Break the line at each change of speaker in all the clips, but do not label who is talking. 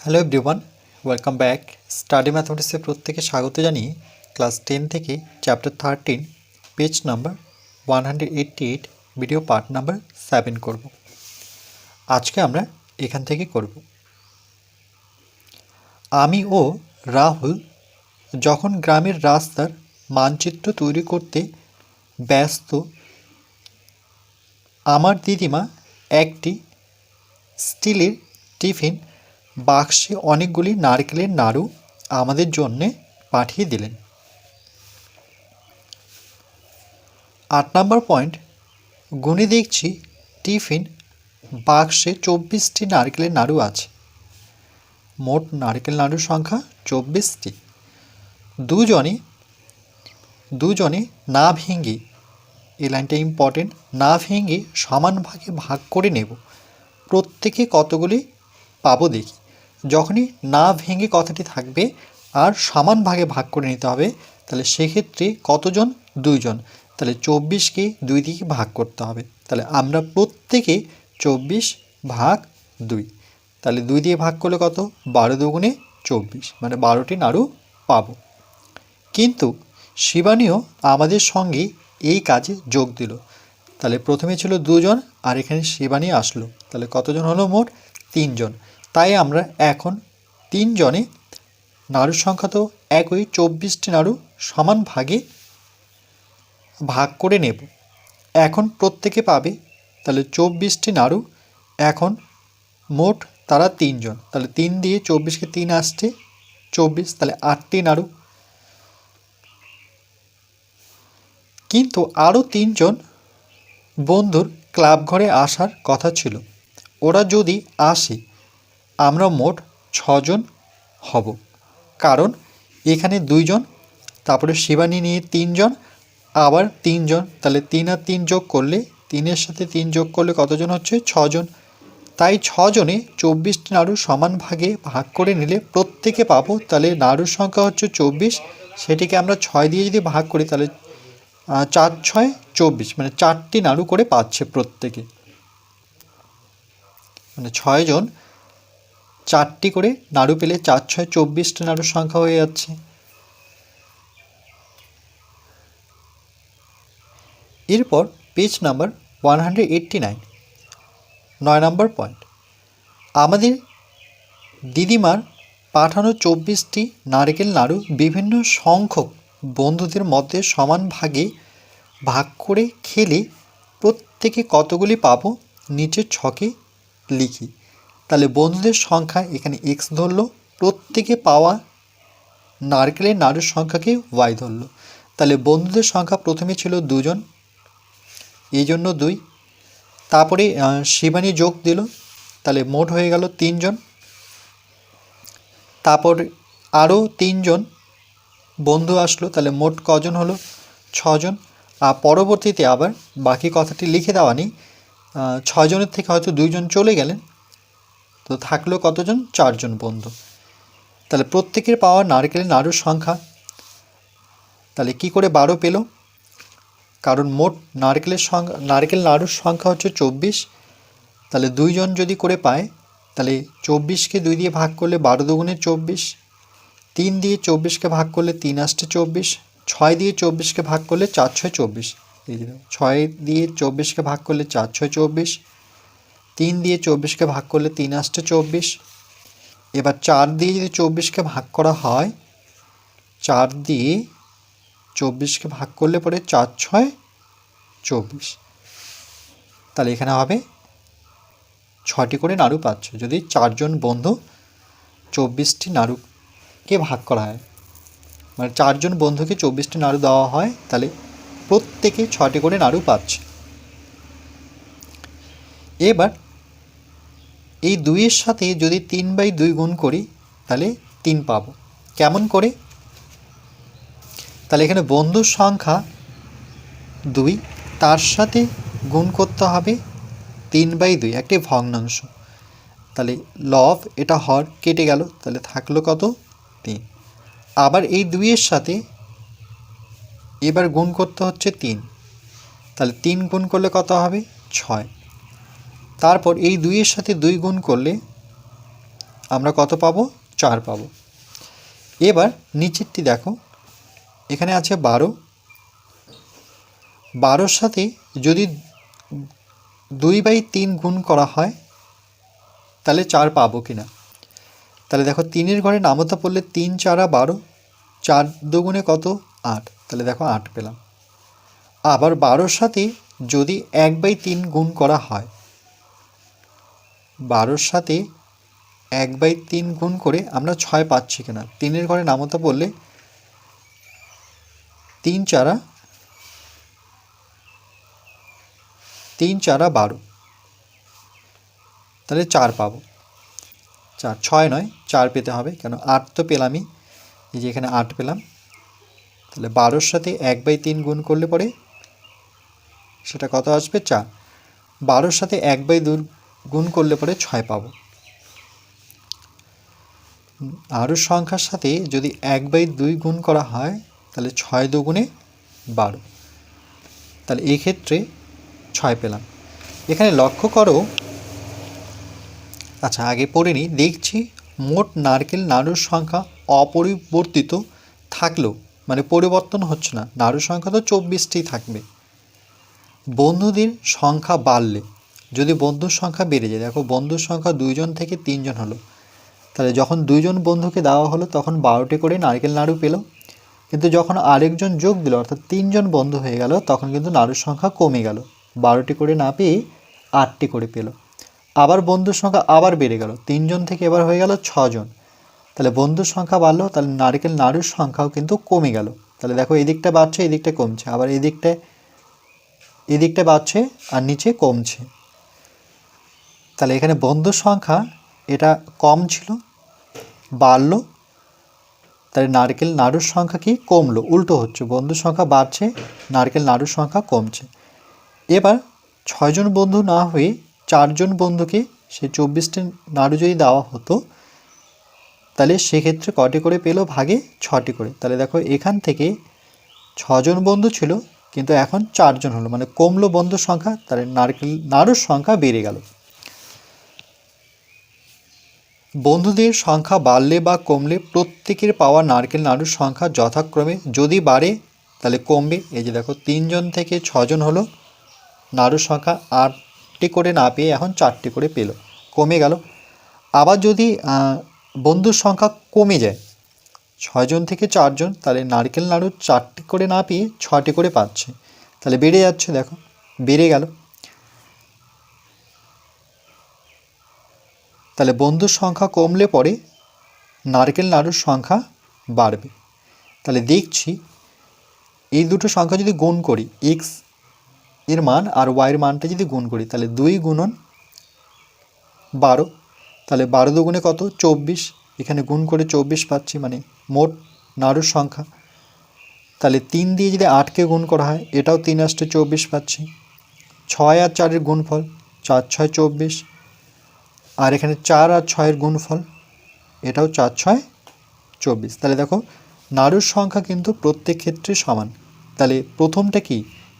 Hello everyone, welcome back. Study ম্যাথমেটিক্সে প্রত্যেকে স্বাগত জানিয়ে ক্লাস 10 থেকে chapter 13 page number 188 video part number 7 করব। আজকে আমরা এখান থেকে করব। আমি ও রাহুল যখন গ্রামের রাস্তার মানচিত্র তৈরি করতে ব্যস্ত, আমার দিদিমা একটি স্টিলের টিফিন বাক্সে অনেকগুলি নারকেলের নাড়ু আমাদের জন্যে পাঠিয়ে দিলেন। 8 নম্বর পয়েন্ট, গুনে দেখছি টিফিন বাক্সে 24টি নারকেলের নাড়ু আছে। মোট নারকেল নাড়ুর সংখ্যা 24টি। দুজনে না ভেঙে, এই লাইনটা ইম্পর্টেন্ট, না ভেঙে সমান ভাগে ভাগ করে নেব। প্রত্যেকে কতগুলি পাবো দেখি। যখনই না ভেঙে কথাটি থাকবে আর সমান ভাগে ভাগ করে নিতে হবে, তাহলে সেক্ষেত্রে কতজন? 2 জন। তাহলে 24কে 2 দিকে ভাগ করতে হবে। তাহলে আমরা প্রত্যেকে 24 ভাগ 2, তাহলে 2 দিয়ে ভাগ করলে কত? 12 দুগুণে 24, মানে 12টি নাড়ু পাবো। কিন্তু শিবানীও আমাদের সঙ্গে এই কাজে যোগ দিল। তাহলে প্রথমে ছিল 2 জন আর এখানে শিবানী আসলো, তাহলে কতজন হলো? মোট 3 জন। তাই আমরা এখন 3 জনে নাড়ুর সংখ্যা তো একই, 24টি নাড়ু সমান ভাগে ভাগ করে নেব। এখন প্রত্যেকে পাবে, তাহলে 24টি নাড়ু। এখন মোট তারা 3 জন, তাহলে 3 দিয়ে 24কে 3 আসছে 24, তাহলে 8টি নাড়ু। কিন্তু আরও 3 জন বন্ধুর ক্লাব ঘরে আসার কথা ছিল। ওরা যদি আসে আমরা মোট 6 জন হব, কারণ এখানে 2 জন, তারপরে শিবানী নিয়ে 3 জন, আবার 3 জন, তাহলে 3 আর 3 যোগ করলে, 3-এর সাথে 3 যোগ করলে কতজন হচ্ছে? 6 জন। তাই 6 জনে 24টি নাড়ু সমান ভাগে ভাগ করে নিলে প্রত্যেকে পাবো। তাহলে নাড়ুর সংখ্যা হচ্ছে 24, সেটিকে আমরা 6 দিয়ে যদি ভাগ করি তাহলে 4 6 24, মানে 4টি নাড়ু করে পাচ্ছে প্রত্যেকে। মানে 6 জন 4টি করে নাড়ু পেলে 4 6 24টি নাড়ুর সংখ্যা হয়ে যাচ্ছে। এরপর পেজ নাম্বার 189, 9 নম্বর পয়েন্ট, আমাদের দিদিমার পাঠানো 24টি নারকেল নাড়ু বিভিন্ন সংখ্যক বন্ধুদের মধ্যে সমান ভাগে ভাগ করে খেলে প্রত্যেকে কতগুলি পাবো নিচের ছকে লিখি। তাহলে বন্ধুদের সংখ্যা এখানে x ধরলো, প্রত্যেকে পাওয়া নারকেলের নাড়ুর সংখ্যাকে y ধরলো। তাহলে বন্ধুদের সংখ্যা প্রথমে ছিল 2 জন, এই জন্য 2, তারপরে শিবানী যোগ দিল, তাহলে মোট হয়ে গেল 3 জন। তারপর আরও 3 জন বন্ধু আসলো, তাহলে মোট কজন হলো? 6 জন। আর পরবর্তীতে আবার বাকি কথাটি লিখে দেওয়া নেই, 6 জনের থেকে হয়তো 2 জন চলে গেলেন, তো থাকলো কতজন? 4 জন বন্ধু। তাহলে প্রত্যেকের পাওয়া নারকেলের নাড়ুর সংখ্যা, তাহলে কি করে 12 পেল? কারণ মোট নারকেল নাড়ুর সংখ্যা হচ্ছে 24, তাহলে 2 জন যদি করে পায় তাহলে 24কে 2 দিয়ে ভাগ করলে 12 দুগুণে 24, 3 দিয়ে 24কে ভাগ করলে 3 আসছে 24, 6 দিয়ে 24কে ভাগ করলে 4 6 24, 6 দিয়ে 24কে ভাগ করলে 4 6 24, 3 দিয়ে 24কে ভাগ করলে 3 আসছে 24। এবার 4 দিয়ে যদি 24কে ভাগ করা হয়, 4 দিয়ে 24কে ভাগ করলে পরে 4 6 24, তাহলে এখানে হবে 6টি করে নাড়ু পাচ্ছে যদি 4 জন বন্ধু 24টি নাড়ুকে ভাগ করা হয়, মানে 4 জন বন্ধুকে 24টি নাড়ু দেওয়া হয়, তাহলে প্রত্যেকে 6টি করে নাড়ু পাচ্ছে। এবার এই 2-এর সাথে যদি 3/2 গুণ করি তাহলে 3 পাবো। কেমন করে? তাহলে এখানে বন্ধুর সংখ্যা 2, তার সাথে গুণ করতে হবে 3/2, একটি ভগ্নাংশ, তাহলে লব এটা হর কেটে গেল, তাহলে থাকলো কত? 3। আবার এই 2-এর সাথে এবার গুণ করতে হচ্ছে 3, তাহলে 3 গুণ করলে কত হবে? 6। তারপর এই 2-এর সাথে 2 গুণ করলে আমরা কত পাবো? 4 পাবো। এবার নিচেরটি দেখো, এখানে আছে 12। 12-র সাথে যদি 2/3 গুণ করা হয় তাহলে 4 পাবো কি না? তাহলে দেখো 3-এর ঘরে নামতা পড়লে 3 4 12, 4 দুগুণে কত? 8। তাহলে দেখো 8 পেলাম। আবার 12-র সাথে যদি 1/3 গুণ করা হয়, 12-র সাথে 1/3 গুণ করে আমরা 6 পাচ্ছি কিনা? 3-এর ঘরে নামতা পড়লে 3 4 12, তাহলে 4 পাবো। 4 6 নয়, 4 পেতে হবে, কেন 8 তো পেলামই, এই যে এখানে 8 পেলাম। তাহলে 12-র সাথে 1/3 গুণ করলে পরে সেটা কত আসবে? 4। 12-র সাথে 1/2 গুণ করলে পরে 6 পাবো। আরও সংখ্যার সাথে যদি 1/2 গুণ করা হয় তাহলে 6 দুগুণে 12, তাহলে এই ক্ষেত্রে 6 পেলাম। এখানে লক্ষ্য করো, আচ্ছা আগে পড়ে নিই। দেখছি মোট নারকেল নাড়ুর সংখ্যা অপরিবর্তিত থাকলেও, মানে পরিবর্তন হচ্ছে না, নাড়ুর সংখ্যা তো 24টি থাকবে। বন্ধুদের সংখ্যা বাড়লে, যদি বন্ধুর সংখ্যা বেড়ে যায়, দেখো বন্ধুর সংখ্যা 2 জন থেকে 3 জন হলো, তাহলে যখন 2 জন বন্ধুকে দেওয়া হলো তখন 12টি করে নারকেল নাড়ু পেল। কিন্তু যখন আরেকজন যোগ দিল, অর্থাৎ 3 জন বন্ধু হয়ে গেল, তখন কিন্তু নাড়ুর সংখ্যা কমে গেল, 12টি করে না পেয়ে 8টি করে পেল। আবার বন্ধুর সংখ্যা আবার বেড়ে গেল, 3 জন থেকে এবার হয়ে গেল 6 জন, তাহলে বন্ধুর সংখ্যা বাড়লো, তাহলে নারকেল নাড়ুর সংখ্যাও কিন্তু কমে গেল। তাহলে দেখো এদিকটা বাড়ছে, এদিকটা কমছে, আবার এদিকটা বাড়ছে আর নিচে কমছে। তাহলে এখানে বন্ধুর সংখ্যা এটা কম ছিল, বাড়লো, তাহলে নারকেল নাড়ুর সংখ্যা কি? কমলো, উল্টো হচ্ছে, বন্ধুর সংখ্যা বাড়ছে, নারকেল নাড়ুর সংখ্যা কমছে। এবার 6 জন বন্ধু না হয়ে 4 জন বন্ধুকে সেই 24টি নাড়ু যদি দেওয়া হতো, তাহলে সেক্ষেত্রে কটি করে পেলো? ভাগে 6টি করে। তাহলে দেখো এখান থেকে 6 জন বন্ধু ছিল কিন্তু এখন 4 জন হলো, মানে কমলো বন্ধুর সংখ্যা, তাহলে নারকেল নাড়ুর সংখ্যা বেড়ে গেল। বন্ধুদের সংখ্যা বাড়লে বা কমলে প্রত্যেকের পাওয়া নারকেল নাড়ুর সংখ্যা যথাক্রমে, যদি বাড়ে তাহলে কমবে। এই যে দেখো 3 জন থেকে 6 জন হলো, নাড়ুর সংখ্যা 8টি করে না পেয়ে এখন 4টি করে পেল, কমে গেল। আবার যদি বন্ধুর সংখ্যা কমে যায়, 6 জন থেকে 4 জন, তাহলে নারকেল নাড়ু 4টি করে না পেয়ে 6টি করে পাচ্ছে, তাহলে বেড়ে যাচ্ছে, দেখো বেড়ে গেল। তাহলে বন্ধুর সংখ্যা কমলে পরে নারকেল নাড়ুর সংখ্যা বাড়বে। তাহলে দেখছি এই দুটো সংখ্যা যদি গুণ করি, এক্স এর মান আর ওয়াইয়ের মানটা যদি গুণ করি, তাহলে 2 গুণন 12, তাহলে 12 দুগুণে কত? 24, এখানে গুণ করে 24 পাচ্ছি, মানে মোট নাড়ুর সংখ্যা। তাহলে 3 দিয়ে যদি 8কে গুণ করা হয়, এটাও 3 আসতে 24 পাচ্ছি। 6 আর 4-এর গুণফল, 4 6 24, আর এখানে 4 আর 6-এর গুণফল, এটাও 4 6 24। তাহলে দেখো নাড়ুর সংখ্যা কিন্তু প্রত্যেক ক্ষেত্রে সমান। তাহলে প্রথমটা কি?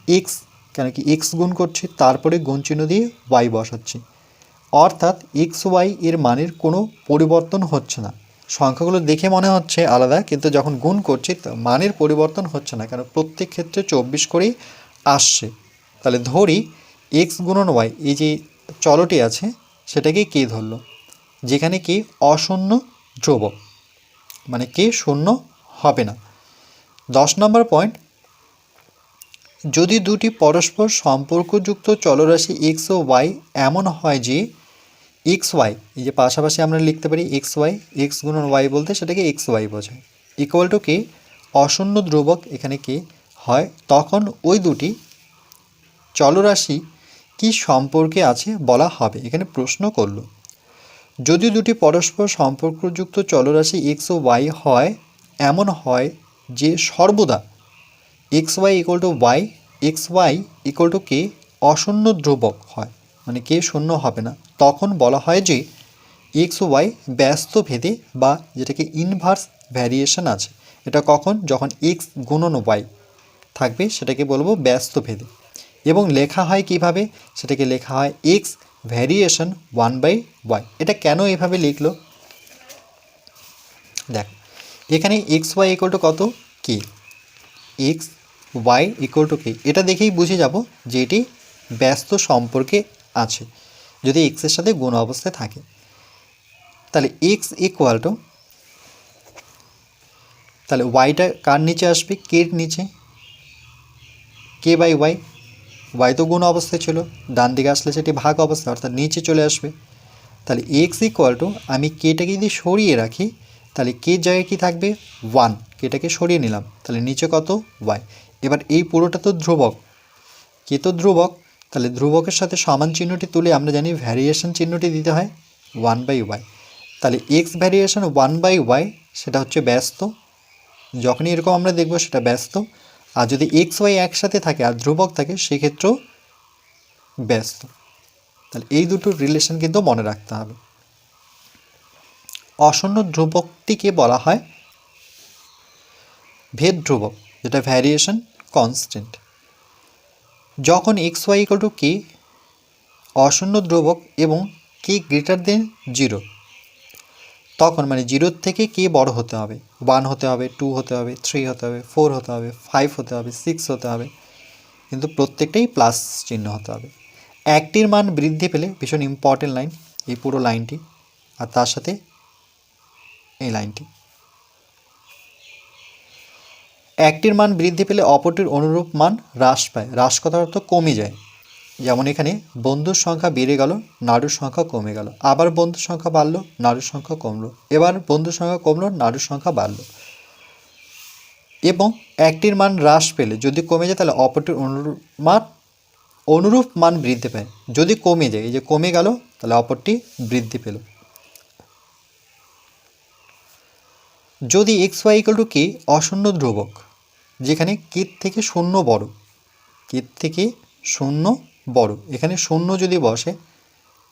এক্স, কেন কি এক্স গুণ করছি, তারপরে গুণ চিহ্ন দিয়ে ওয়াই বসাচ্ছি, অর্থাৎ এক্স ওয়াই এর মানের কোনো পরিবর্তন হচ্ছে না। সংখ্যাগুলো দেখে মনে হচ্ছে আলাদা, কিন্তু যখন গুণ করছি মানের পরিবর্তন হচ্ছে না, কারণ প্রত্যেক ক্ষেত্রে 24 করেই আসছে। তাহলে ধরি এক্স গুণন ওয়াই, এই যে চলটি আছে সেটাকে কে ধরলো, যেখানে কি অশূন্য ধ্রুবক, মানে কে শূন্য হবে না। 10 নম্বর পয়েন্ট, যদি দুটি পরস্পর সম্পর্কযুক্ত চলরাশি এক্স ও ওয়াই এমন হয় যে এক্স ওয়াই, এই যে পাশাপাশি আমরা লিখতে পারি এক্স ওয়াই, এক্স গুণন ওয়াই বলতে সেটাকে এক্স ওয়াই বোঝায়, ইকুয়াল টু কে অশূন্য ধ্রুবক এখানে কে হয়, তখন ওই দুটি চলরাশি কি সম্পর্কে আছে বলা হবে। এখানে প্রশ্ন করলো, যদি দুটি পরস্পর সম্পর্কযুক্ত চলরাশি এক্স ও ওয়াই হয়, এমন হয় যে সর্বদা X Y equal to Y, X Y equal to K অশূন্য ধ্রুবক হয়, মানে কে শূন্য হবে না, তখন বলা হয় যে এক্স ওয়াই ব্যস্ত ভেদে, বা যেটাকে ইনভার্স ভ্যারিয়েশন আছে, এটা কখন? যখন এক্স গুণন ওয়াই থাকবে, সেটাকে বলবো ব্যস্ত ভেদে। এবং লেখা হয় কিভাবে? সেটাকে লেখা হয় এক্স ভ্যারিয়েশন 1/y। এটা কেন এভাবে লিখলো? দেখো এখানে এক্স ওয়াই ইকুয়াল টু কত, কে, এক্স ওয়াই ইকুয়াল টু কে, এটা দেখেই বুঝে যাব যে এটি ব্যস্ত সম্পর্কে আছে যদি এক্সের সাথে গুণ অবস্থায় থাকে। তাহলে এক্স ইকুয়াল টু, তাহলে ওয়াইটা কার নিচে আসবে, কের নিচে, কে বাই ওয়াই, ওয়াই তো গুণ অবস্থায় ছিল, ডান দিকে আসলে সেটি ভাগ অবস্থা অর্থাৎ নিচে চলে আসবে। তাহলে এক্স ইকুয়াল টু, আমি কেটাকে যদি সরিয়ে রাখি তাহলে কে জায়গায় কী থাকবে, ওয়ান, কেটাকে সরিয়ে নিলাম, তাহলে নিচে কত, ওয়াই। এবার এই পুরোটা তো ধ্রুবক, কে তো ধ্রুবক, তাহলে ধ্রুবকের সাথে সমান চিহ্নটি তুলে আমরা জানি ভ্যারিয়েশন চিহ্নটি দিতে হয়, ওয়ান বাই ওয়াই। তাহলে X variation one by Y সেটা হচ্ছে ব্যস্ত, যখনই এরকম আমরা দেখব সেটা ব্যস্ত। আর যদি এক্স ওয়াই একসাথে থাকে আর ধ্রুবক থাকে সেক্ষেত্রেও ব্যস্ত। তাহলে এই দুটোর রিলেশন কিন্তু মনে রাখতে হবে। অশূন্য ধ্রুবকটিকে বলা হয় ভেদ ধ্রুবক, যেটা ভ্যারিয়েশন কনস্ট্যান্ট। যখন x Y equal to K অশূন্য ধ্রুবক এবং কে গ্রেটার দেন জিরো, তখন মানে জিরোর থেকে কে বড় হতে হবে, ওয়ান হতে হবে, টু হতে হবে, থ্রি হতে হবে, ফোর হতে হবে, ফাইভ হতে হবে, সিক্স হতে হবে, কিন্তু প্রত্যেকটাই প্লাস চিহ্ন হতে হবে। একটির মান বৃদ্ধি পেলে, ভীষণ ইম্পর্টেন্ট লাইন এই পুরো লাইনটি, আর তার সাথে এই লাইনটি, একটির মান বৃদ্ধি পেলে অপরটির অনুরূপ মান হ্রাস পায়, হ্রাস কথার অর্থ কমে যায়। যেমন এখানে বন্ধুর সংখ্যা বেড়ে গেল, নাড়ুর সংখ্যা কমে গেল, আবার বন্ধুর সংখ্যা বাড়লো, নাড়ুর সংখ্যা কমলো, এবার বন্ধুর সংখ্যা কমলো, নাড়ুর সংখ্যা বাড়লো। এবং একটির মান হ্রাস পেলে যদি কমে যায় তাহলে অপরটির অনুরূপ মান বৃদ্ধি পায়, যদি কমে যায়, এই যে কমে গেল তাহলে অপরটি বৃদ্ধি পেল। যদি x Y equal to K অশূন্য ধ্রুবক, যেখানে কের থেকে শূন্য বড়, কের থেকে শূন্য বড়, এখানে শূন্য যদি বসে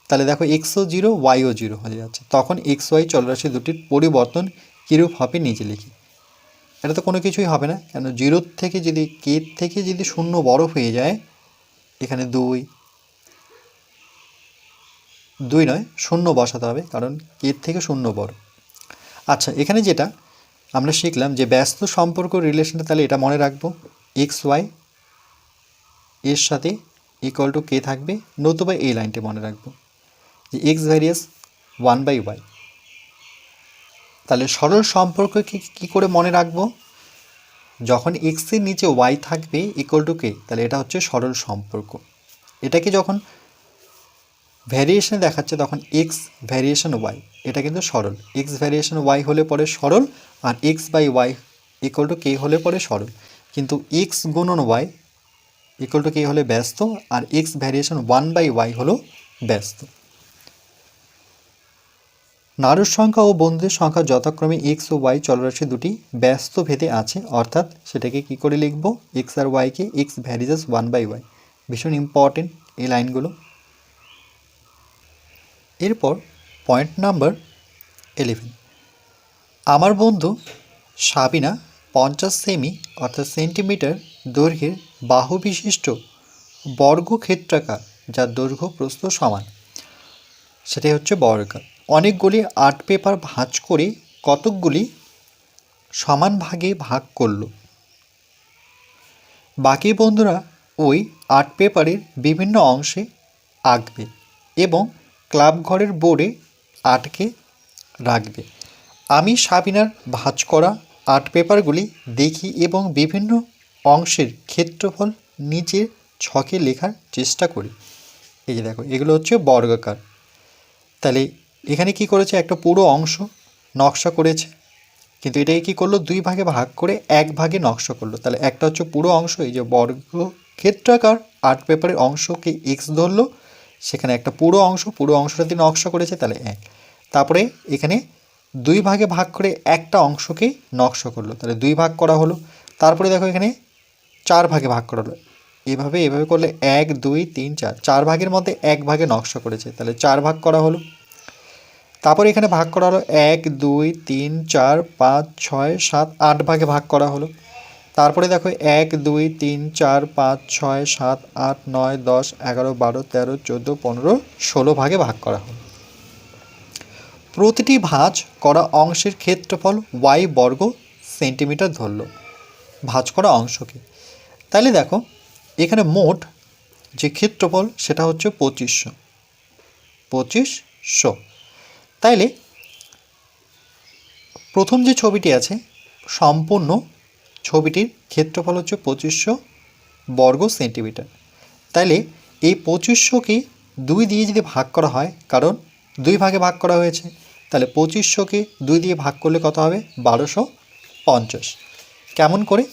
তাহলে দেখো এক্সও জিরো ওয়াইও জিরো হয়ে যাচ্ছে, তখন এক্স ওয়াই চলরাশি দুটির পরিবর্তন কীরূপ হবে নিচে লিখি। এটা তো কোনো কিছুই হবে না, কেন জিরোর থেকে যদি কের থেকে যদি শূন্য বড় হয়ে যায়, এখানে দুই নয় শূন্য বসাতে হবে, কারণ কের থেকে শূন্য বড়। আচ্ছা, এখানে যেটা আমরা শিখলাম যে ব্যস্ত সম্পর্ক রিলেশনটা, তাহলে এটা মনে রাখবো, এক্স ওয়াই এর সাথে ইকুয়াল টু কে থাকবে, নতুবা এই লাইনটি মনে রাখবো যে X various one by Y. তাহলে সরল সম্পর্ককে কী করে মনে রাখবো, যখন এক্সের নিচে ওয়াই থাকবে ইকুয়াল টু কে, তাহলে এটা হচ্ছে সরল সম্পর্ক। এটাকে যখন ভ্যারিয়েশনে দেখাচ্ছে তখন এক্স ভ্যারিয়েশন ওয়াই, এটা কিন্তু সরল, এক্স ভ্যারিয়েশন ওয়াই হলে পরে সরল, আর X by Y equal to K হলে পরে সরল। কিন্তু এক্স গুণন ওয়াই ইকুয়াল টু কে হলে ব্যস্ত, আর X variation one by Y হলো ব্যস্ত। নাড়ুর সংখ্যা ও বন্ধুদের সংখ্যা যথাক্রমে এক্স ও ওয়াই চলরাশি দুটি ব্যস্ত ভেদে আছে, অর্থাৎ সেটাকে কি করে লিখব, এক্স আর ওয়াইকে X various one by Y. ভীষণ ইম্পর্টেন্ট এই লাইনগুলো। এরপর পয়েন্ট নাম্বার 11, আমার বন্ধু সাবিনা 50 সেমি অর্থাৎ সেন্টিমিটার দৈর্ঘ্যের বাহু বিশিষ্ট বর্গক্ষেত্রাকার, যার দৈর্ঘ্য প্রস্থ সমান, সেটাই হচ্ছে বর্গাকার, অনেকগুলি আর্ট পেপার ভাঁজ করে কতকগুলি সমান ভাগে ভাগ করলো। বাকি বন্ধুরা ওই আর্ট পেপারের বিভিন্ন অংশে আঁকবে এবং ক্লাব ঘরের বোর্ডে আটকে রাখবে। আমি সাবিনার ভাঁজ করা আর্ট পেপারগুলি দেখি এবং বিভিন্ন অংশের ক্ষেত্রফল নিচের ছকে লেখার চেষ্টা করি। এই যে দেখো, এগুলো হচ্ছে বর্গাকার। তাহলে এখানে কি করেছে, একটা পুরো অংশ নকশা করেছে, কিন্তু এটাকে কী করলো, দুই ভাগে ভাগ করে এক ভাগে নকশা করলো। তাহলে একটা হচ্ছে পুরো অংশ, এই যে বর্গক্ষেত্রাকার আর্ট পেপারের অংশকে এক্স ধরলো, সেখানে একটা পুরো অংশটা দিয়ে নকশা করেছে, তাহলে এক। তারপরে এখানে দুই ভাগে ভাগ করে একটা অংশকে নকশা করলো, তাহলে দুই ভাগ করা হলো। তারপরে দেখো এখানে চার ভাগে ভাগ করা হলো, এভাবে করলে 1 2 3 4, চার ভাগের মধ্যে এক ভাগে নকশা করেছে, তাহলে চার ভাগ করা হলো। তারপরে এখানে ভাগ করা হলো 1 2 3 4 5 6 7 8 ভাগে ভাগ করা হলো। তারপরে দেখো 1 2 3 4 5 6 7 8 9 10 11 12 13 14 15 16 ভাগে ভাগ করা হলো। প্রতিটি ভাঁজ করা অংশের ক্ষেত্রফল ওয়াই বর্গ সেন্টিমিটার ধরল, ভাঁজ করা অংশকে। তাহলে দেখো এখানে মোট যে ক্ষেত্রফল সেটা হচ্ছে 2500। তাইলে প্রথম যে ছবিটি আছে সম্পূর্ণ ছবিটির ক্ষেত্রফল হচ্ছে 2500 বর্গ সেন্টিমিটার। তাইলে এই 2500কে 2 দিয়ে যদি ভাগ করা হয়, কারণ 2 ভাগে ভাগ করা হয়েছে, তাহলে 2500কে 2 দিয়ে ভাগ করলে কত হবে? 1250। কেমন করে?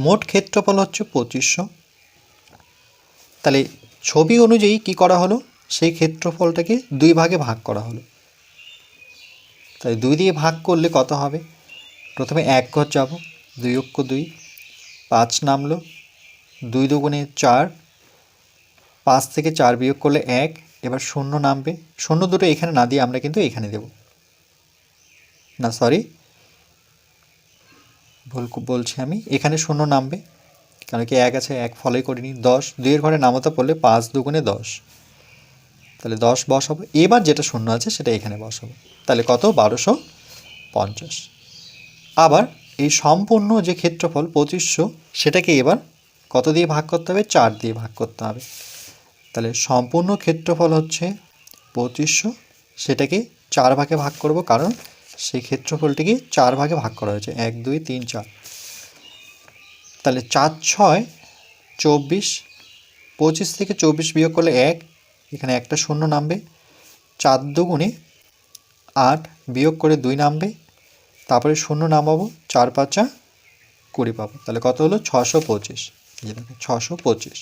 মোট ক্ষেত্রফল হচ্ছে 2500, তাহলে ছবি অনুযায়ী কি করা হলো? সেই ক্ষেত্রফলটাকে 2 ভাগে ভাগ করা হলো। তাই 2 দিয়ে ভাগ করলে কত হবে? প্রথমে 1 ঘর যাব, 2 অক্ষ 2, 5 নামলো, 2 দুগুণে 4, 5 থেকে 4 বিয়োগ করলে 1, এবার 0 নামবে। 0 দুটো এখানে না দিয়ে আমরা কিন্তু এখানে দেব না, সরি ভুল বলছি আমি, এখানে 0 নামবে, কারণ কি 1 আছে, 1 ফলোই করিনি। 10 2-এর ঘরে নামাতে পড়লে 5 দুগুণে 10, তাহলে 10 বসাবো। এবার যেটা 0 আছে সেটা এখানে বসাবো, তাহলে কত? 1250। আবার এই সম্পূর্ণ যে ক্ষেত্রফল 2500 সেটাকে এবার কত দিয়ে ভাগ করতে হবে? 4 দিয়ে ভাগ করতে হবে। তাহলে সম্পূর্ণ ক্ষেত্রফল হচ্ছে 2500, সেটাকে 4 ভাগে ভাগ করব, কারণ সেই ক্ষেত্রফলটিকে 4 ভাগে ভাগ করা হয়েছে, 1 2 3 4। তাহলে 4 6 24, 25 থেকে 24 বিয়োগ করলে 1, এখানে একটা 0 নামবে। 4 দুগুণে 8, বিয়োগ করে 2 নামবে, তারপরে 0 নামাবো, 4 5 20 পাবো। তাহলে কত হলো? 625। এই দেখো 625।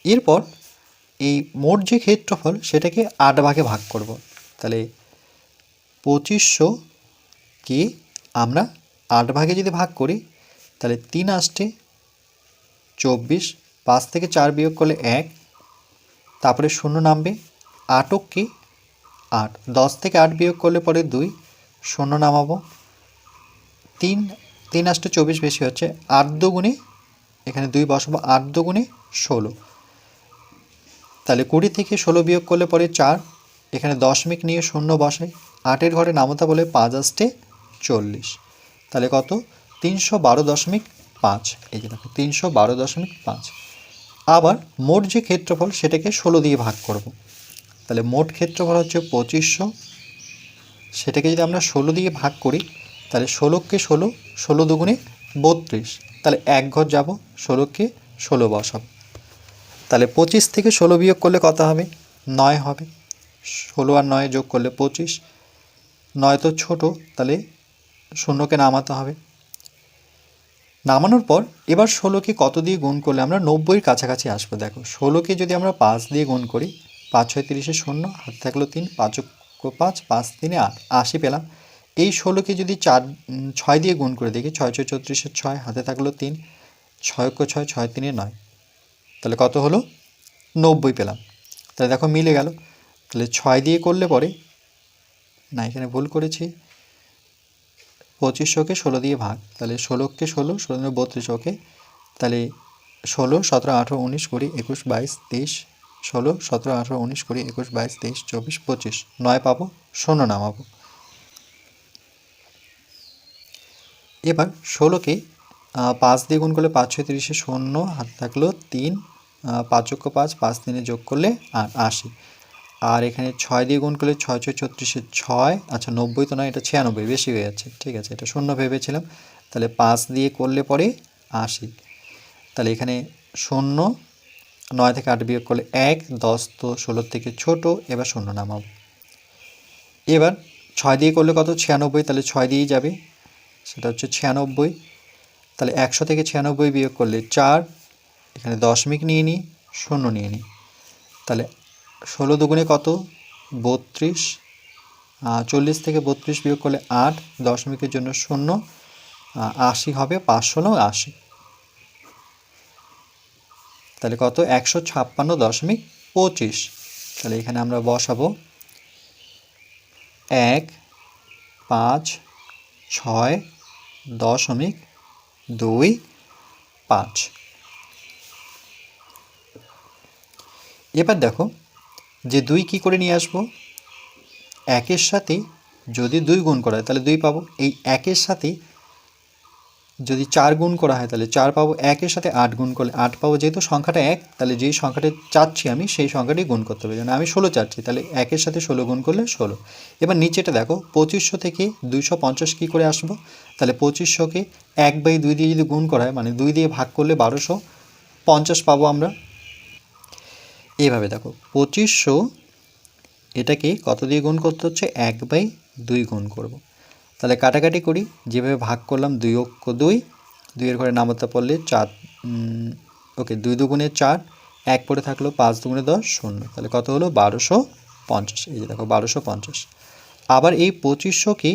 এরপর এই মোট যে ক্ষেত্রফল সেটাকে 8 ভাগে ভাগ করব। তাহলে 2500কে আমরা 8 ভাগে যদি ভাগ করি, তাহলে 3 আসছে 24, 5 থেকে 4 বিয়োগ করলে 1, তারপরে 0 নামবে, 8 কি 8, 10 থেকে 8 বিয়োগ করলে পরে 2, 0 নামাবো, 3 আসতে 24 বেশি হচ্ছে, 8 দুগুণে এখানে 2 বসাবো, 8 দুগুণে 16, তাহলে 20 থেকে 16 বিয়োগ করলে পরে 4, এখানে দশমিক নিয়ে 0 বসাই, 8-এর ঘরে নামতা বলে 5 আসতে 40, তাহলে কত? 312.5। এই যে দেখো 312.5। আবার মোট যে ক্ষেত্রফল সেটাকে 16 দিয়ে ভাগ করব। তাহলে মোট ক্ষেত্রফল হচ্ছে 2500, সেটাকে যদি আমরা 16 দিয়ে ভাগ করি, তাহলে 16কে 16, 16 দুগুণে 32, তাহলে 1 ঘর যাব, 16কে 16 বসাবো। তাহলে 25 থেকে 16 বিয়োগ করলে কত হবে? 9 হবে। 16 আর 9 যোগ করলে 25, 9 তো ছোট, তাহলে 0কে নামাতে হবে। নামানোর পর এবার 16কে কত দিয়ে গুণ করলে আমরা 90-এর কাছাকাছি আসবো? দেখো 16কে যদি আমরা 5 দিয়ে গুণ করি, 5 6 30, 0 হাতে থাকলো 3, 5 5, 5 3 8, 80 পেলাম। এই 16কে যদি 6 দিয়ে গুণ করে দেখি, 6 6 34, 6 হাতে থাকলো 3, 6 6 6 3 9, তাহলে কত হলো? 90 পেলাম। তাহলে দেখো মিলে গেল। তাহলে 6 দিয়ে করলে পরে, না এখানে ভুল করেছি, 2500কে 16 দিয়ে ভাগ, তাহলে 16কে 16, 16 32, ওকে। তাহলে 16 17 18 19 20 21 22 23, 16 17 18 19 20 21 22 23 24 25, 9 পাবো, 0 নামাবো। এবার 16কে 5 দিয়ে গুণ করলে 5 6 30, 0 হাতে থাকলো 3, 5 5, 5 3 যোগ করলে 80। আর এখানে 6 দিয়ে গুণ করলে 6 6 36, 6, আচ্ছা 90 তো নয়, এটা 96, বেশি হয়ে যাচ্ছে, ঠিক আছে, এটা 0 ভেবেছিলাম। তাহলে 5 দিয়ে করলে পরে 80, তাহলে এখানে 0, 9 থেকে 8 বিয়োগ করলে 1, 10 তো 16 থেকে ছোট, এবার 0 নামাবো। এবার 6 দিয়ে করলে কত? 96, তাহলে 6 দিয়েই যাবে, সেটা হচ্ছে 96। তাহলে 100 থেকে 96 বিয়োগ করলে 4, এখানে দশমিক নিয়ে নিই, 0 নিয়ে নিই, তাহলে 16 দুগুণে কত? 32, 40 থেকে 32 বিয়োগ করলে 8, দশমিকের জন্য 0, 80 হবে, 5 16 80, তাহলে কত? 156.25। তাহলে এখানে আমরা বসাবো 1 5 6 দশমিক 2 5। এবার দেখো যে 2 কী করে নিয়ে আসবো, 1-এর সাথে যদি 2 গুণ করা হয় তাহলে 2 পাবো, এই 1-এর সাথে যদি 4 গুণ করা হয় তাহলে 4 পাবো, 1-এর সাথে 8 গুণ করলে 8 পাবো। যেহেতু সংখ্যাটা 1, তাহলে যেই সংখ্যাটা চাচ্ছি আমি সেই সংখ্যাটি গুণ করতে হবে। যেন আমি 16 চাচ্ছি, তাহলে 1-এর সাথে 16 গুণ করলে 16। এবার নিচেটা দেখো, 2500 থেকে 250 কী করে আসবো, তাহলে 2500কে 1/2 দিয়ে যদি গুণ করা হয়, মানে 2 দিয়ে ভাগ করলে 1250 পাবো আমরা। এইভাবে দেখো 2500 এটাকে কত দিয়ে গুণ করতে হচ্ছে, 1/2 গুণ করব। তাহলে কাটাকাটি করি, যেভাবে ভাগ করলাম 2 অক্ষ 2, 2-এর ঘরে নামতা পড়লে 4, ওকে 2 দুগুণে 4, 1 পড়ে থাকলো, 5 দুগুণে 10, 0। তাহলে কত হলো, 1250। এই যে দেখো 1250। আবার এই 2500কে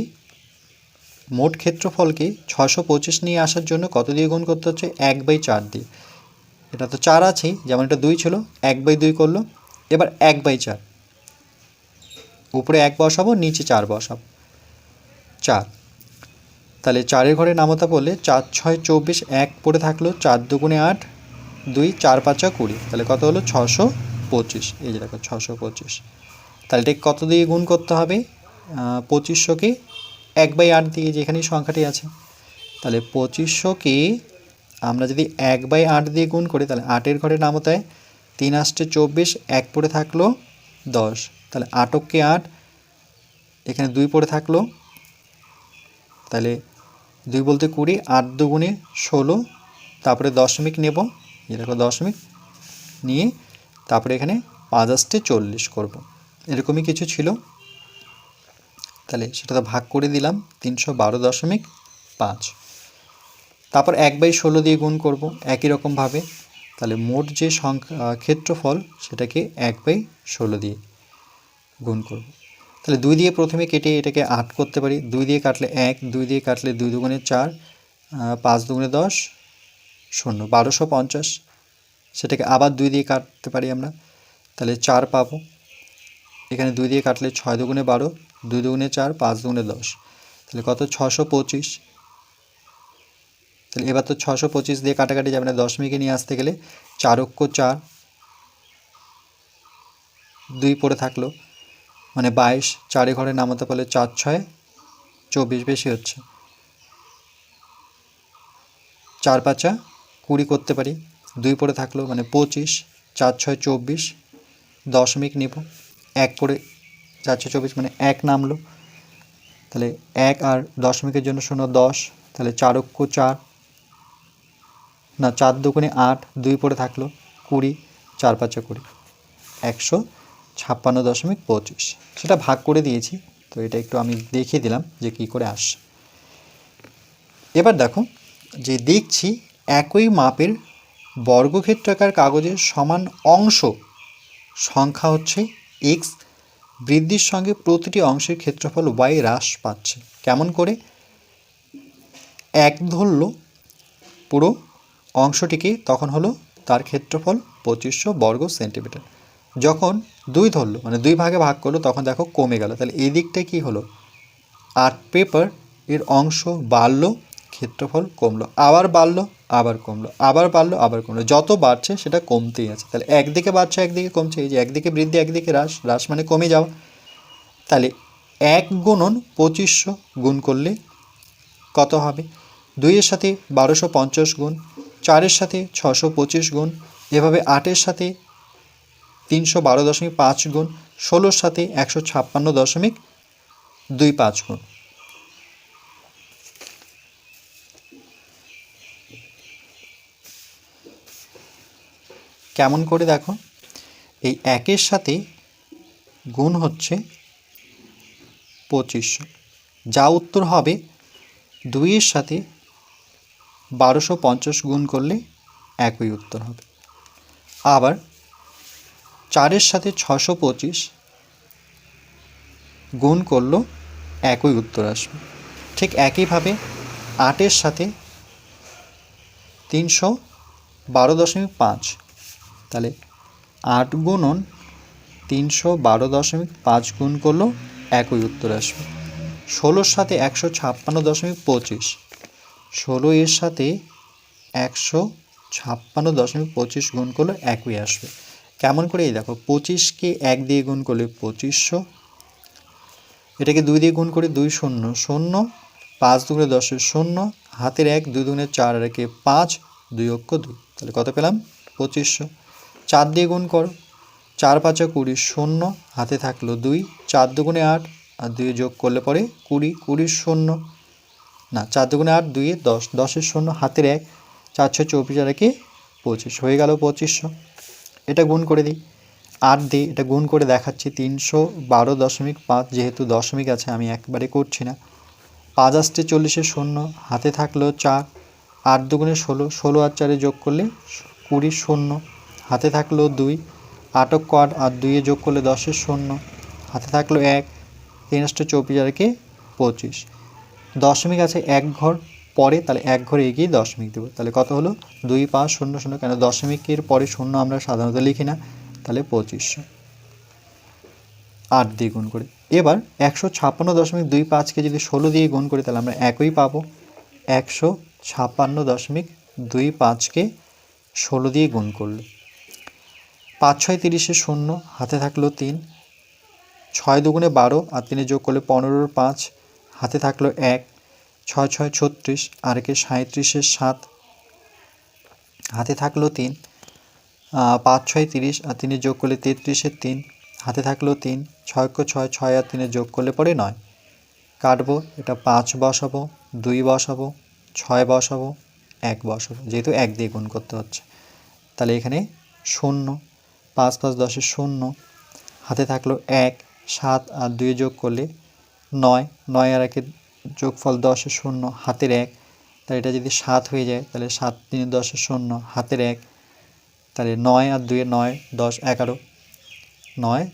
মোট ক্ষেত্রফলকে 625 নিয়ে আসার জন্য কত দিয়ে গুণ করতে হচ্ছে, 1/4 দিয়ে। এটা তো 4 আছেই, যেমন এটা 2 ছিল, 1/2 করলো। এবার 1/4, উপরে 1 বসাবো, নিচে 4 বসাবো, 4। তাহলে 4-এর ঘরে নামতা পড়লে 4 6 24, 1 পড়ে থাকলো, 4 দুগুণে 8, 2 4 5 20। তাহলে কত হলো, 625। এই যে দেখো 625। তাহলে এটা কত দিয়ে গুণ করতে হবে, 2500কে 1/8 দিয়ে, যেখানেই সংখ্যাটি আছে। তাহলে 2500কে আমরা যদি 1/8 দিয়ে গুণ করি, তাহলে 8-এর ঘরে নামতায় 3 8 24, 1 পড়ে থাকলো 10। তাহলে 8 8, এখানে 2 পড়ে থাকলো, তাহলে 2 বলতে 20, 8 দুগুণে 16, তারপরে দশমিক নেব, এই দেখো দশমিক নিয়ে তারপরে এখানে 5 8 40 করব। এরকমই কিছু ছিল, তাহলে সেটা তো ভাগ করে দিলাম 312.5। তারপর 1/16 দিয়ে গুণ করব একই রকমভাবে। তাহলে মোট যে সংখ্যা ক্ষেত্রফল সেটাকে 1/16 দিয়ে গুণ করব। তাহলে 2 দিয়ে প্রথমে কেটে এটাকে 8 করতে পারি, 2 দিয়ে কাটলে 1, 2 দিয়ে কাটলে 2 দুগুণে 4, 5 দুগুণে 10, 0, 1250। সেটাকে আবার 2 দিয়ে কাটতে পারি আমরা, তাহলে 4 পাবো। এখানে 2 দিয়ে কাটলে 6 দুগুণে 12, 2 দুগুণে 4, 5 দুগুণে 10। তাহলে কত, 625। তাহলে এবার তো 625 দিয়ে কাটাকাটি যাবে না, দশমিকে নিয়ে আসতে গেলে 4 অক্ষ 4, 2 পড়ে থাকলো, মানে 22। 4-এ ঘরে নামাতে পারলে 4 6 24, বেশি হচ্ছে, 4 5 20 করতে পারি, 2 পড়ে থাকলো, মানে 25। 4 6 24, দশমিক নেব, 1 পড়ে 4 6 24, মানে 1 নামলো। তাহলে 1 আর দশমিকের জন্য 0, 10। তাহলে 4 অক্ষ 4, না 4 দুগুণে 8, 2 পড়ে থাকলো 20, 4 5 20, 156.25। সেটা ভাগ করে দিয়েছি, তো এটা একটু আমি দেখিয়ে দিলাম যে কী করে আসছে। এবার দেখো যে দেখছি একই মাপের বর্গক্ষেত্রাকার কাগজের সমান অংশ সংখ্যা হচ্ছে x, বৃদ্ধির সঙ্গে প্রতিটি অংশের ক্ষেত্রফল y হ্রাস পাচ্ছে। কেমন করে, 1 ধরলো পুরো অংশটিকে, তখন হলো তার ক্ষেত্রফল 2500 বর্গ সেন্টিমিটার। যখন 2 ধরলো, মানে 2 ভাগে ভাগ করলো, তখন দেখো কমে গেল। তাহলে এই দিকটায় কী হলো, আর্ট পেপার এর অংশ বাড়লো, ক্ষেত্রফল কমলো, আবার বাড়লো, আবার কমলো, আবার বাড়লো, আবার কমলো। যত বাড়ছে সেটা কমতেই আছে। তাহলে একদিকে বাড়ছে একদিকে কমছে, এই যে একদিকে বৃদ্ধি একদিকে হ্রাস, হ্রাস মানে কমে যাওয়া। তাহলে 1 গুণন 2500 গুণ করলে কত হবে, 2-এর সাথে 1250 গুণ, 4-এর সাথে 625 গুণ, এভাবে 8-এর সাথে 312.5 গুণ, 16-র সাথে 156.25 গুণ। কেমন করে দেখো, এই 1-এর সাথে গুণ হচ্ছে 2500, যা উত্তর হবে 2-এর সাথে 1250 গুণ করলে একই উত্তর হবে। আবার 4-এর সাথে 625 গুণ করলো একই উত্তর আসবে। ঠিক একইভাবে 8-এর সাথে 312.5, তাহলে 8 গুণন 312.5 গুণ করলো একই উত্তর আসবে। 16-র সাথে 156.25, 16-এর সাথে 156.25 গুণ করলে একই আসবে। কেমন করে? এই দেখো 25কে 1 দিয়ে গুণ করলে 2500, এটাকে 2 দিয়ে গুণ করে 2 শূন্য শূন্য, 5 দুগুণে 10 শূন্য, হাতের 1, 2 দুগুণে 4 আর 1 5, 2 অক্ষ 2, তাহলে কত পেলাম? 2500। 4 দিয়ে গুণ করো, 4 5 20 শূন্য, হাতে থাকলো 2, 4 দুগুণে 8 আর 2 যোগ করলে পরে 20, 20 শূন্য, না 4 দুগুণে 8, 2 10, 10 শূন্য, হাতের 1, 4 6 24 আর 1 25, হয়ে গেল 2500। এটা গুণ করে দিই 8 দিয়ে, এটা গুণ করে দেখাচ্ছি 312.5, যেহেতু দশমিক আছে আমি একবারে করছি না। 5 আসতে 40 শূন্য, হাতে থাকলো 4, 8 দুগুণে 16, 16 আর 4 যোগ করলে 20 শূন্য, হাতে থাকলো 2, 8 অক্ষ 8 আর 2 যোগ করলে 10 শূন্য, হাতে থাকলো 1, 3 আসতে 24 আর 1 25, দশমিক আছে এক ঘর পরে, তাহলে এক ঘরে এগিয়ে দশমিক দেবো, তাহলে কত হলো? 2 5 0 0, কেন দশমিকের পরে শূন্য আমরা সাধারণত লিখি না, তাহলে 2500। 8 দিয়ে গুণ করে এবার 156.25কে যদি 16 দিয়ে গুণ করি তাহলে আমরা একই পাবো। 156.25কে 16 দিয়ে গুণ করলে 5 6 30 শূন্য, হাতে থাকলো 3, 6 দুগুণে 12 আর 3 যোগ করলে 15 5, হাতে থাকলো 1, 6 6 36 আর 1 37 7, হাতে থাকলো 3, 5 6 30 আর 3 যোগ করলে 33 3, হাতে থাকলো 3, 6 6 6 আর 3 যোগ করলে পরে 9, কাটবো, এটা 5 বসাবো, 2 বসাবো, 6 বসাবো, 1 বসাবো, যেহেতু 1 দিয়ে গুণ করতে হচ্ছে, তাহলে এখানে 0, 5 5 10 শূন্য, হাতে থাকলো 1, 7 আর 2 যোগ করলে 9, 9 আর 1 যোগফল 10 শূন্য, হাতের 1, তাহলে এটা যদি 7 হয়ে যায় তাহলে 7 3 10 শূন্য, হাতের 1, তাহলে 9 আর 2 9 10 11, 9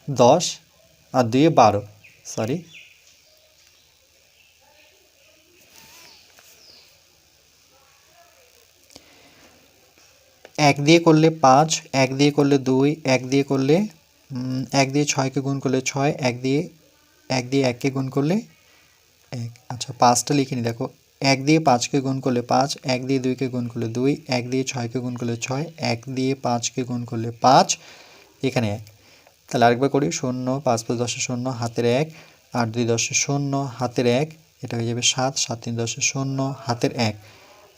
10 আর 2 12, সরি 1 দিয়ে করলে 5, 1 দিয়ে করলে 2, 1 দিয়ে করলে 1 দিয়ে 6কে গুণ করলে 6, 1 দিয়ে 1কে গুণ করলে 1, আচ্ছা 5টা লিখে নি, দেখো 1 দিয়ে 5কে গুণ করলে 5, 1 দিয়ে 2কে গুণ করলে 2, 1 দিয়ে 6কে গুণ করলে 6, 1 দিয়ে 5কে গুণ করলে 5, এখানে 1, তাহলে আরেকবার করি 0 5 5 10 শূন্য, হাতের 1, 8 2 10 শূন্য, হাতের 1, এটা হয়ে যাবে 7 7 3 10 শূন্য, হাতের 1,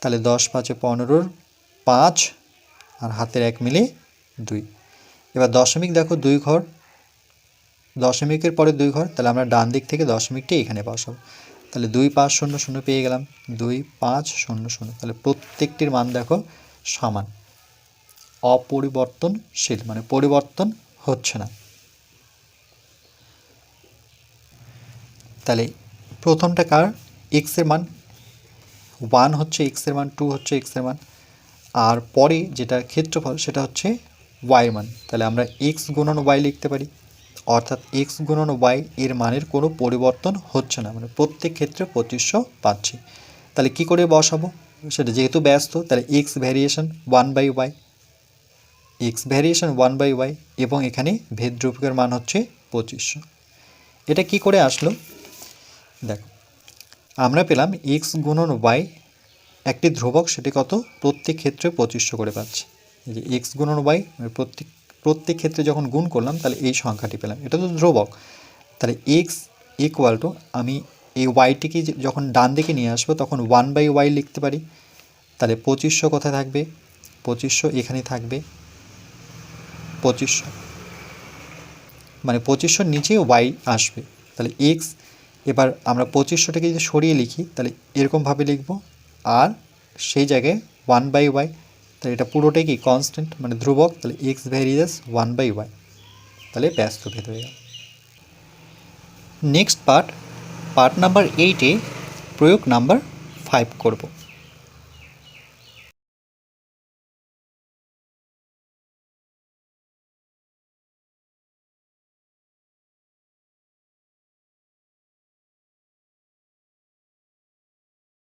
তাহলে 10 5 15 5 আর হাতের 1 মিলে 2। এবার দশমিক দেখো 2 ঘর, দশমিকের পরে 2 ঘর, তাহলে আমরা ডান দিক থেকে দশমিকটি এখানে বসাবো, তাহলে 2 5 0 0 পেয়ে গেলাম, 2 5 0 0, তাহলে প্রত্যেকটির মান দেখো সমান, অপরিবর্তনশীল, মানে পরিবর্তন হচ্ছে না। তাহলে প্রথমটা কার? এক্সের মান 1 হচ্ছে এক্সের মান, 2 হচ্ছে এক্সের মান, আর পরে যেটা ক্ষেত্রফল সেটা হচ্ছে ওয়াই মান, তাহলে আমরা এক্স গুণন ওয়াই লিখতে পারি, অর্থাৎ এক্স গুণন ওয়াই এর মানের কোনো পরিবর্তন হচ্ছে না, মানে প্রত্যেক ক্ষেত্রে 2500 পাচ্ছি। তাহলে কি করে বসাবো সেটা, যেহেতু ব্যস্ত, তাহলে X variation 1/y, x variation 1/y, এবং এখানে ভেদ ধ্রুবকের মান হচ্ছে 2500। এটা কি করে আসলো দেখো, আমরা পেলাম এক্স গুণন ওয়াই একটি ধ্রুবক, সেটি কত? প্রত্যেক ক্ষেত্রে 2500 করে পাচ্ছি। এই যে এক্স গুণন ওয়াই প্রত্যেক ক্ষেত্রে যখন গুণ করলাম তাহলে এই সংখ্যাটি পেলাম, এটা তো ধ্রুবক, তাহলে এক্স ইকুয়াল টু, আমি এই ওয়াইটিকে যখন ডান দিকে নিয়ে আসবো তখন 1/y লিখতে পারি, তাহলে 2500 কোথায় থাকবে? 2500 এখানে থাকবে, 2500 মানে 2500 নিচে ওয়াই আসবে, তাহলে এক্স, এবার আমরা 2500টাকে যদি সরিয়ে লিখি তাহলে এরকমভাবে লিখব, আর সেই জায়গায় 1/y, তাহলে এটা পুরোটাই কি কনস্ট্যান্ট, মানে ধ্রুবক, তাহলে এক্স ভ্যারিয়াস 1/y, তাহলে ব্যস্ত ভেদ হয়ে গেল। নেক্সট পার্ট নাম্বার 8-এ প্রয়োগ নাম্বার 5 করব।